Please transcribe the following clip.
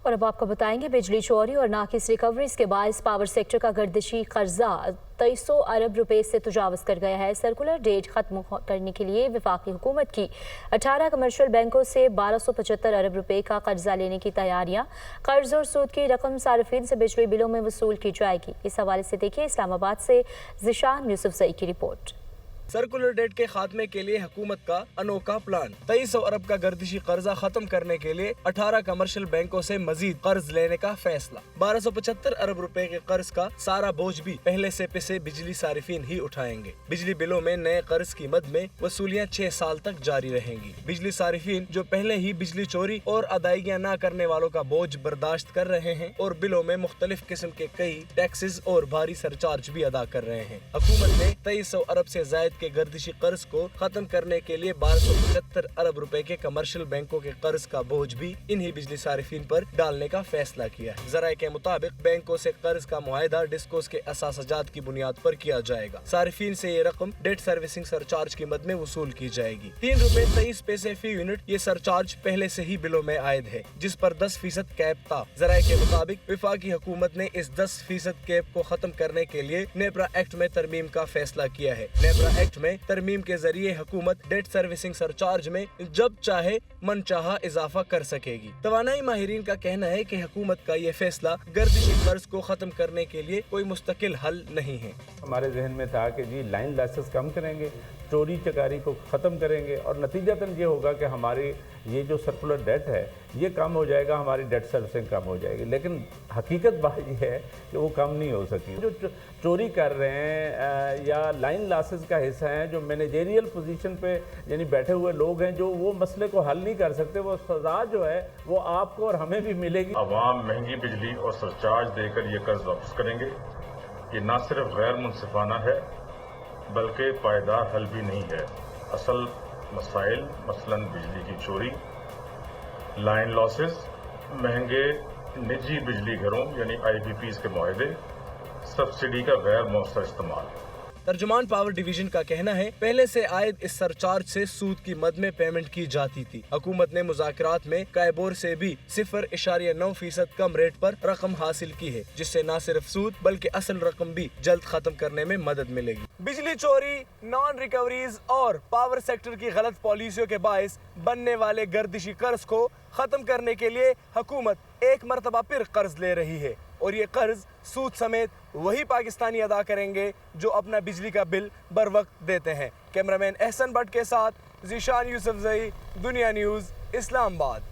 और अब आपको बताएंगे बिजली चोरी और नाकिस रिकवरीज के बायस पावर सेक्टर का गर्दिशी कर्जा 2300 अरब रुपए से तजावज़ कर गया है। सर्कुलर डेट खत्म करने के लिए वफाकी हुकूमत की 18 कमर्शियल बैंकों से 1275 अरब रुपए का कर्जा लेने की तैयारियां। कर्ज और सूद की रकम सार्फिन से बिजली बिलों में वसूल की जाएगी। इस हवाले से देखिए इस्लामाबाद से ज़िशान यूसुफजई की रिपोर्ट। सर्कुलर डेट के खात्मे के लिए हुकूमत का अनोखा प्लान। 2300 अरब का गर्दिशी कर्जा खत्म करने के लिए 18 कमर्शियल बैंकों से मजीद कर्ज लेने का फैसला। 1275 अरब रुपए के कर्ज का सारा बोझ भी पहले से पिसे बिजली सारिफिन ही उठाएंगे। बिजली बिलों में नए कर्ज की मद में वसूलियाँ 6 साल तक जारी रहेंगी। बिजली सारिफिन जो पहले ही बिजली चोरी और अदायगियाँ न करने वालों का बोझ बर्दाश्त कर रहे हैं और बिलों में मुख्तलिफ किस्म के कई टैक्सेस और भारी सरचार्ज भी अदा कर रहे हैं। हुकूमत ने 2300 अरब से जायद के गर्दिशी कर्ज को खत्म करने के लिए 1275 अरब रुपए के कमर्शियल बैंकों के कर्ज का बोझ भी इन्हीं बिजली सारिफिन पर डालने का फैसला किया है। जराये के मुताबिक बैंकों से कर्ज का मुआहदा डिस्कोस के असासजात की बुनियाद पर किया जाएगा। सारिफिन से ये रकम डेट सर्विसिंग सरचार्ज की मद में वसूल की जाएगी। 3 रुपए 23 पैसे फी यूनिट ये सरचार्ज पहले से ही बिलों में आयद है, जिस पर 10% कैप था। जराये के मुताबिक वफाकी हुकूमत ने इस 10% कैप को खत्म करने के लिए नेपरा एक्ट में तरमीम का फैसला किया है। नेपरा एक्ट में तरमीम के जरिए हुकूमत डेट सर्विसिंग सरचार्ज में जब चाहे मनचाहा इजाफा कर सकेगी। तवानाई माहिरीन का कहना है कि हुकूमत का ये फैसला गर्दिशी कर्ज को खत्म करने के लिए कोई मुस्तकिल हल नहीं है। हमारे जहन में था कि जी लाइन लॉसेस कम करेंगे, चोरी चकारी को ख़त्म करेंगे और नतीजतन ये होगा कि हमारी ये जो सर्कुलर डेट है ये कम हो जाएगा, हमारी डेट सर्विसिंग कम हो जाएगी। लेकिन हकीकत बात ये है कि वो कम नहीं हो सकी। जो चोरी कर रहे हैं या लाइन लॉसेस का हिस्सा हैं, जो मैनेजेरियल पोजीशन पे यानी बैठे हुए लोग हैं, जो वो मसले को हल नहीं कर सकते, वो सज़ा जो है वो आपको और हमें भी मिलेगी। अवाम महंगी बिजली और सरचार्ज देकर ये कर्ज वापस करेंगे। ये न सिर्फ गैर मुनसिफाना है बल्कि पायदार हल भी नहीं है। असल मसाइल मसलन बिजली की चोरी, लाइन लॉसेस, महंगे निजी बिजली घरों यानी IPPs के मुआहदे, सब्सिडी का गैर मौसर इस्तेमाल। तर्जुमान पावर डिवीजन का कहना है पहले से आयद इस सरचार्ज से सूद की मद में पेमेंट की जाती थी। हुकूमत ने मुज़ाकरात में कायबोर से भी 0.9% कम रेट पर रकम हासिल की है, जिससे न सिर्फ सूद बल्कि असल रकम भी जल्द खत्म करने में मदद मिलेगी। बिजली चोरी, नॉन रिकवरीज और पावर सेक्टर की गलत पॉलिसियों के बायस बनने वाले गर्दिशी कर्ज को खत्म करने के लिए हुकूमत एक मरतबा फिर कर्ज ले रही है और ये कर्ज सूद समेत वही पाकिस्तानी अदा करेंगे जो अपना बिजली का बिल बर वक्त देते हैं। कैमरामैन एहसन भट्ट के साथ ज़िशान यूसुफजई, दुनिया न्यूज़, इस्लामाबाद।